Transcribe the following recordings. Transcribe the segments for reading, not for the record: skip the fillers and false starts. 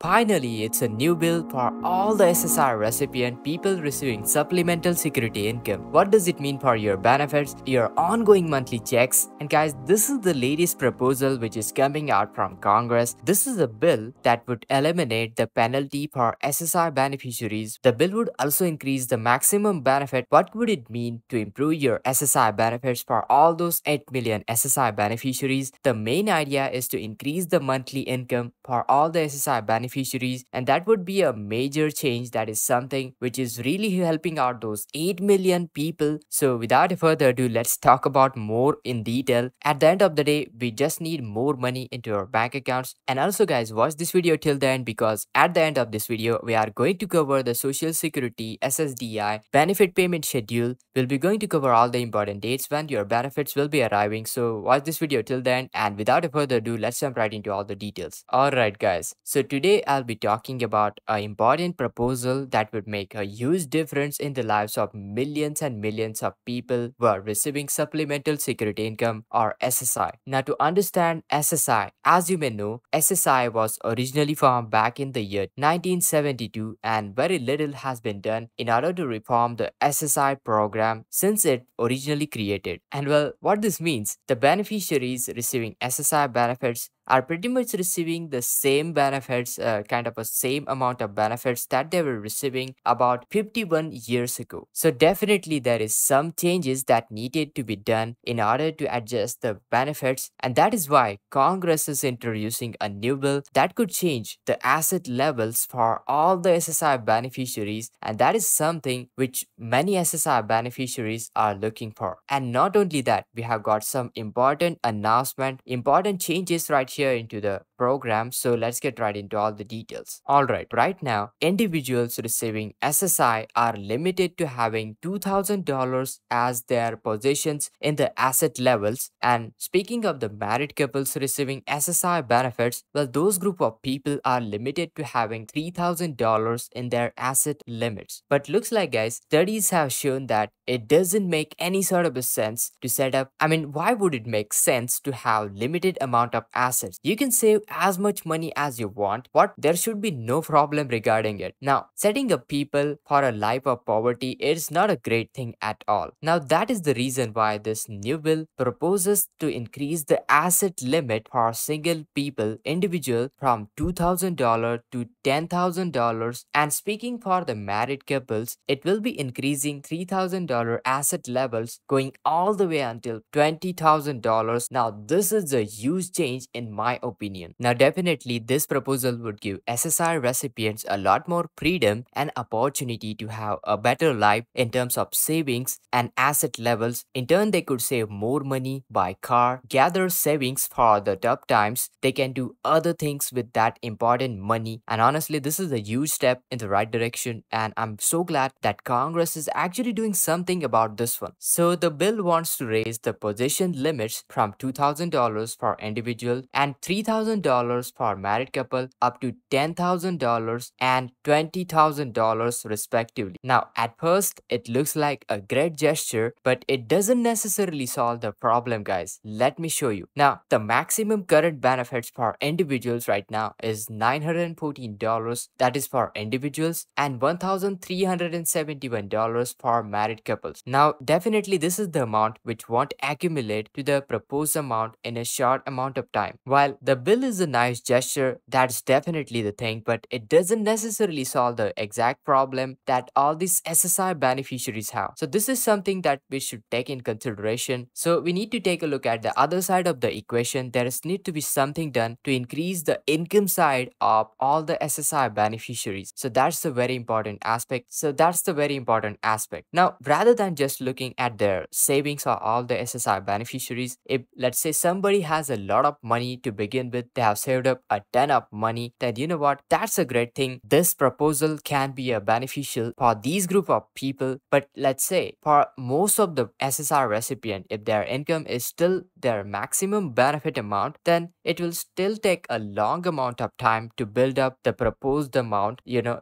Finally, it's a new bill for all the SSI recipient people receiving supplemental security income. What does it mean for your benefits, your ongoing monthly checks? And guys, this is the latest proposal which is coming out from Congress. This is a bill that would eliminate the penalty for SSI beneficiaries. The bill would also increase the maximum benefit. What would it mean to improve your SSI benefits for all those 8 million SSI beneficiaries? The main idea is to increase the monthly income for all the SSI beneficiaries, and that would be a major change. That is something which is really helping out those 8 million people. So without further ado, let's talk about more in detail. At the end of the day, we just need more money into our bank accounts. And also guys, watch this video till the end, because at the end of this video we are going to cover the Social Security SSDI benefit payment schedule. We'll be going to cover all the important dates when your benefits will be arriving. So watch this video till the end, and without further ado, let's jump right into all the details. Alright guys, so today I'll be talking about an important proposal that would make a huge difference in the lives of millions and millions of people who are receiving supplemental security income, or SSI. Now, to understand SSI, as you may know, SSI was originally formed back in the year 1972, and very little has been done in order to reform the SSI program since it originally created. And well, what this means, the beneficiaries receiving SSI benefits are pretty much receiving the same benefits, kind of a same amount of benefits that they were receiving about 51 years ago. So definitely there is some changes that needed to be done in order to adjust the benefits, and that is why Congress is introducing a new bill that could change the asset levels for all the SSI beneficiaries, and that is something which many SSI beneficiaries are looking for. And not only that, we have got some important announcement, important changes right here into the program. So let's get right into all the details. Alright, right now individuals receiving SSI are limited to having $2,000 as their positions in the asset levels. And speaking of the married couples receiving SSI benefits, well, those group of people are limited to having $3,000 in their asset limits. But looks like guys, studies have shown that it doesn't make any sort of a sense to set up. Why would it make sense to have limited amount of assets? You can save as much money as you want. There should be no problem regarding it. Now, setting up people for a life of poverty is not a great thing at all. Now, that is the reason why this new bill proposes to increase the asset limit for single people individual from $2,000 to $10,000. And speaking for the married couples, it will be increasing $3,000 asset levels going all the way until $20,000. Now, this is a huge change in my opinion. Now, definitely this proposal would give SSI recipients a lot more freedom and opportunity to have a better life in terms of savings and asset levels. In turn, they could save more money, buy car, gather savings for the tough times. They can do other things with that important money. And honestly, this is a huge step in the right direction, and I'm so glad that Congress is actually doing something about this one. So the bill wants to raise the position limits from $2,000 for individual and $3,000 for married couple up to $10,000 and $20,000 respectively. Now, at first, it looks like a great gesture, but it doesn't necessarily solve the problem, guys. Let me show you. Now, the maximum current benefits for individuals right now is $914, that is for individuals, and $1,371 for married couples. Now, definitely this is the amount which won't accumulate to the proposed amount in a short amount of time. While the bill is a nice gesture, that's definitely the thing, but it doesn't necessarily solve the exact problem that all these SSI beneficiaries have. So this is something that we should take in consideration. So we need to take a look at the other side of the equation. There is need to be something done to increase the income side of all the SSI beneficiaries. So that's the very important aspect. Now, rather than just looking at their savings or all the SSI beneficiaries, if let's say somebody has a lot of money to begin with, they have saved up a ton of money, then you know what, that's a great thing. This proposal can be a beneficial for these group of people. But let's say for most of the SSI recipient, if their income is still their maximum benefit amount, then it will still take a long amount of time to build up the proposed amount.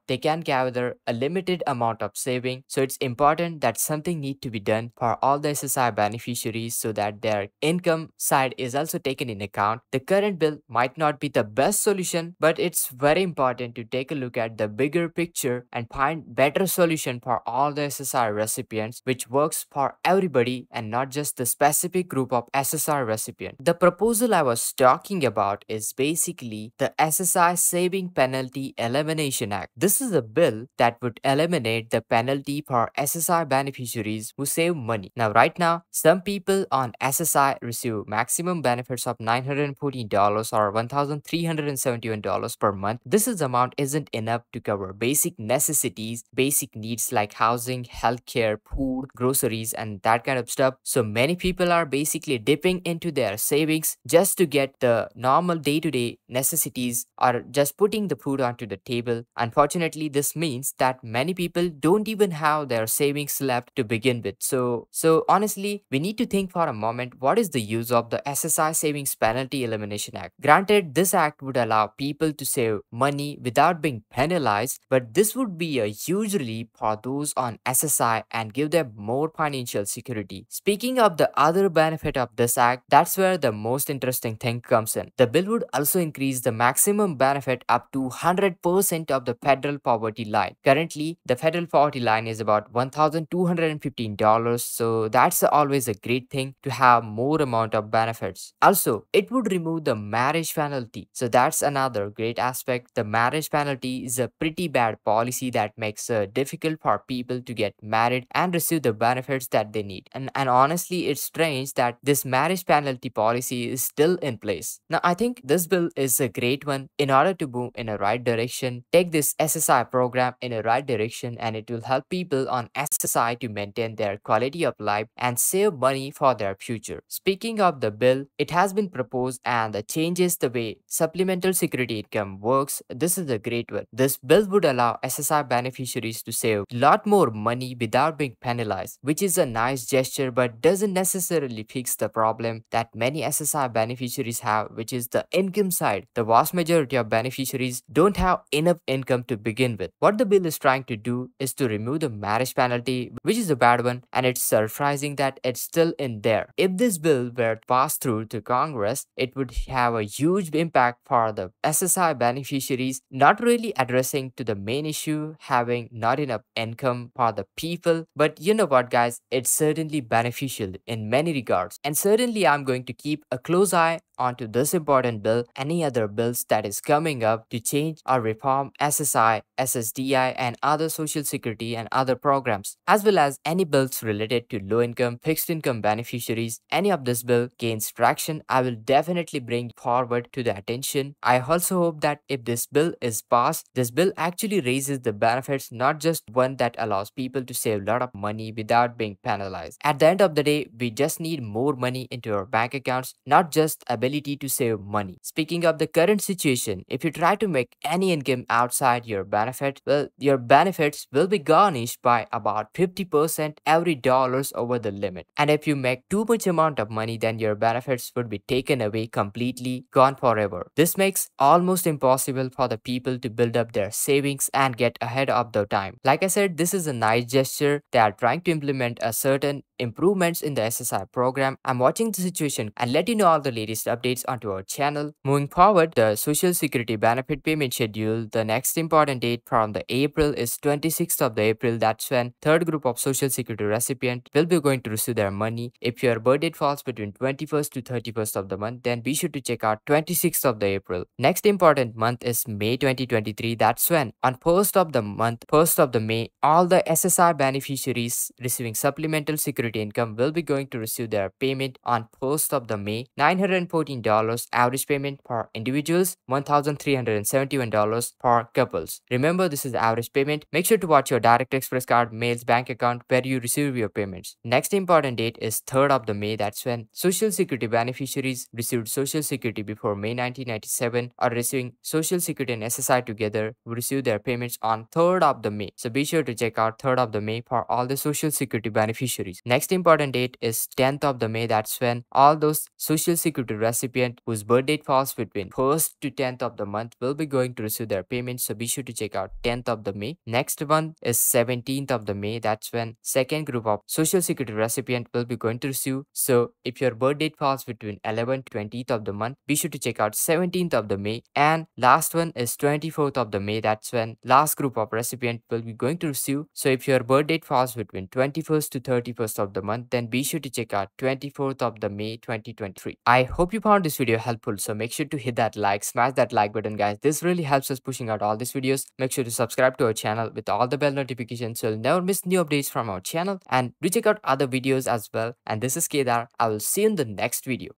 They can gather a limited amount of saving. So it's important that something need to be done for all the SSI beneficiaries so that their income side is also taken in account. The current bill might not be the best solution, but it's very important to take a look at the bigger picture and find better solution for all the SSI recipients, which works for everybody and not just the specific group of SSI recipient. The proposal I was talking about is basically the SSI Saving Penalty Elimination Act. This is a bill that would eliminate the penalty for SSI beneficiaries who save money. Now, right now, some people on SSI receive maximum benefits of $914 or $1,371 per month. This amount isn't enough to cover basic necessities, basic needs like housing, healthcare, food, groceries, and that kind of stuff. So many people are basically dipping into their savings just to get the normal day-to-day necessities or just putting the food onto the table. Unfortunately, this means that many people don't even have their savings left to begin with. So honestly, we need to think for a moment, what is the use of the SSI Savings Penalty Elimination Act? Granted, this act would allow people to save money without being penalized, but this would be a huge relief for those on SSI and give them more financial security. Speaking of the other benefit of this act, that's where the most interesting thing comes in. The bill would also increase the maximum benefit up to 100% of the federal poverty line. Currently, the federal poverty line is about $1,215, so that's always a great thing to have more amount of benefits. Also, it would remove the marriage penalty. So that's another great aspect. The marriage penalty is a pretty bad policy that makes it difficult for people to get married and receive the benefits that they need. And honestly, it's strange that this marriage penalty policy is still in place. Now, I think this bill is a great one. In order to move in a right direction, take this SSI program in a right direction, and it will help people on SSI to maintain their quality of life and save money for their future. Speaking of the bill, it has been proposed and it changes the way supplemental security income works. This is a great one. This bill would allow SSI beneficiaries to save a lot more money without being penalized, which is a nice gesture but doesn't necessarily fix the problem that many SSI beneficiaries have, which is the income side. The vast majority of beneficiaries don't have enough income to begin with. What the bill is trying to do is to remove the marriage penalty, which is a bad one, and it's surprising that it's still in there. If this bill were passed through to Congress, it would have a huge impact for the SSI beneficiaries, not really addressing to the main issue, having not enough income for the people. But you know what, guys, it's certainly beneficial in many regards, and certainly I'm going to keep a close eye onto this important bill, any other bills that is coming up to change or reform SSI, SSDI, and other social security and other programs, as well as any bills related to low income, fixed income beneficiaries. Any of this bill gains traction, I will definitely bring forward to the attention. I also hope that if this bill is passed, this bill actually raises the benefits, not just one that allows people to save a lot of money without being penalized. At the end of the day, we just need more money into our bank accounts, not just ability to save money. Speaking of the current situation, if you try to make any income outside your benefit, well, your benefits will be garnished by about 50% every dollars over the limit. And if you make too much amount of money, then your benefits would be taken away completely, gone forever. This makes almost impossible for the people to build up their savings and get ahead of the time. Like I said, this is a nice gesture. They are trying to implement a certain improvements in the SSI program. I'm watching the situation and let you know all the latest updates onto our channel. Moving forward, the Social Security benefit payment schedule, the next important date from the April is 26th of the April. That's when third group of Social Security recipient will be going to receive their money. If your birth date falls between 21st to 31st of the month, then be sure to check out 26th of the April. Next important month is May 2023. That's when on 1st of the month, 1st of the May, all the SSI beneficiaries receiving supplemental security income will be going to receive their payment on 1st of the May. $914 average payment for individuals, $1,371 for couples. Remember, this is average payment. Make sure to watch your direct express card, mails, bank account where you receive your payments. Next important date is 3rd of the May. That's when Social Security beneficiaries received Social Security before May 1997 or receiving Social Security and SSI together will receive their payments on 3rd of the May. So be sure to check out 3rd of the May for all the Social Security beneficiaries. Next important date is 10th of the May. That's when all those Social Security recipient whose birth date falls between 1st to 10th of the month will be going to receive their payments. So be sure to check out 10th of the May. Next one is 17th of the May. That's when second group of Social Security recipient will be going to receive. So if your birth date falls between 11th to 13th of the month, be sure to check out 17th of the May, and last one is 24th of the May. That's when last group of recipient will be going to receive. So if your birth date falls between 21st to 31st of the month, then be sure to check out 24th of the May 2023. I hope you found this video helpful, so make sure to hit that like, smash that like button guys. This really helps us pushing out all these videos. Make sure to subscribe to our channel with all the bell notifications so you'll never miss new updates from our channel, and do check out other videos as well. And this is Kedar. I will see you in the next video.